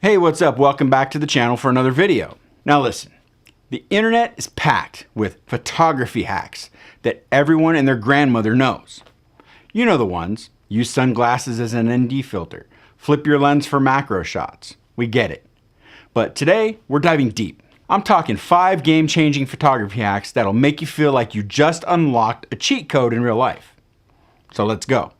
Hey, what's up? Welcome back to the channel for another video. Now listen, the internet is packed with photography hacks that everyone and their grandmother knows. You know the ones. Use sunglasses as an ND filter. Flip your lens for macro shots. We get it. But today, we're diving deep. I'm talking 5 game-changing photography hacks that'll make you feel like you just unlocked a cheat code in real life. So let's go.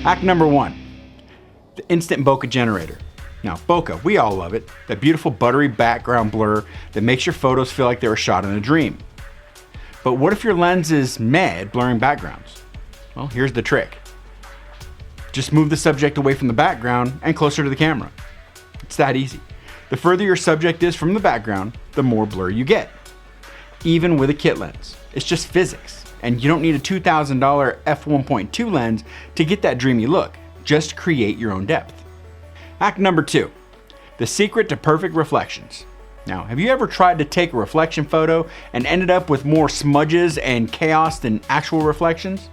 Hack number 1, the instant bokeh generator. Now, bokeh, we all love it. That beautiful buttery background blur that makes your photos feel like they were shot in a dream. But what if your lens is meh at blurring backgrounds? Well, here's the trick. Just move the subject away from the background and closer to the camera. It's that easy. The further your subject is from the background, the more blur you get. Even with a kit lens. It's just physics. And you don't need a $2,000 f1.2 lens to get that dreamy look. Just create your own depth. Hack number 2, the secret to perfect reflections. Now, have you ever tried to take a reflection photo and ended up with more smudges and chaos than actual reflections?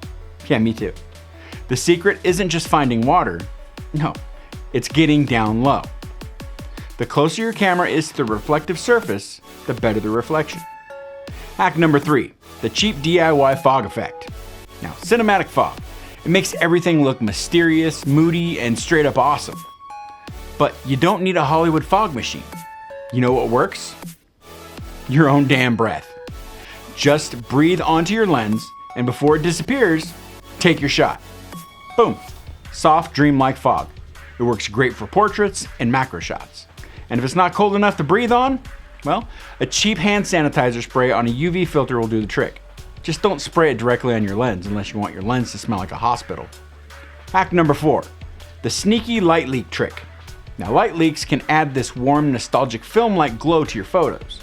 Yeah, me too. The secret isn't just finding water. No, it's getting down low. The closer your camera is to the reflective surface, the better the reflection. Hack number 3, the cheap DIY fog effect. Now, cinematic fog. It makes everything look mysterious, moody, and straight up awesome. But you don't need a Hollywood fog machine. You know what works? Your own damn breath. Just breathe onto your lens, and before it disappears, take your shot. Boom. Soft, dreamlike fog. It works great for portraits and macro shots. And if it's not cold enough to breathe on, well, a cheap hand sanitizer spray on a UV filter will do the trick. Just don't spray it directly on your lens unless you want your lens to smell like a hospital. Hack number 4, the sneaky light leak trick. Now, light leaks can add this warm, nostalgic film-like glow to your photos.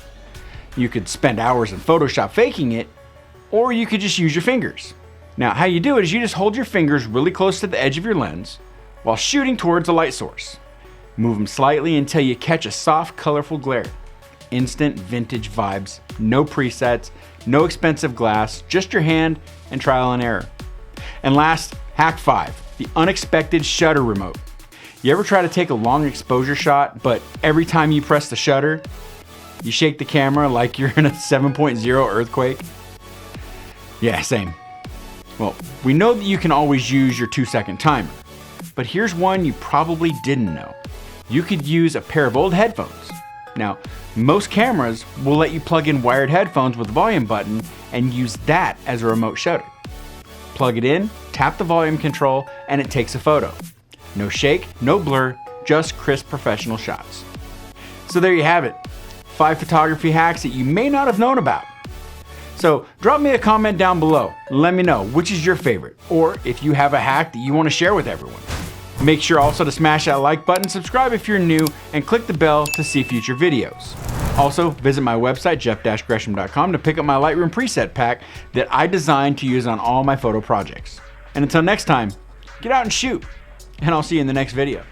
You could spend hours in Photoshop faking it, or you could just use your fingers. Now, how you do it is you just hold your fingers really close to the edge of your lens while shooting towards a light source. Move them slightly until you catch a soft, colorful glare. Instant vintage vibes, no presets, no expensive glass, just your hand and trial and error. And last, hack 5, the unexpected shutter remote. You ever try to take a long exposure shot, but every time you press the shutter, you shake the camera like you're in a 7.0 earthquake? Yeah, same. Well, we know that you can always use your 2-second timer, but here's one you probably didn't know. You could use a pair of old headphones. Now, most cameras will let you plug in wired headphones with a volume button and use that as a remote shutter. Plug it in, tap the volume control, and it takes a photo. No shake, no blur, just crisp professional shots. So there you have it, 5 photography hacks that you may not have known about. So drop me a comment down below and let me know which is your favorite, or if you have a hack that you want to share with everyone. Make sure also to smash that like button, subscribe if you're new, and click the bell to see future videos. Also, visit my website, jeff-gresham.com, to pick up my Lightroom preset pack that I designed to use on all my photo projects. And until next time, get out and shoot, and I'll see you in the next video.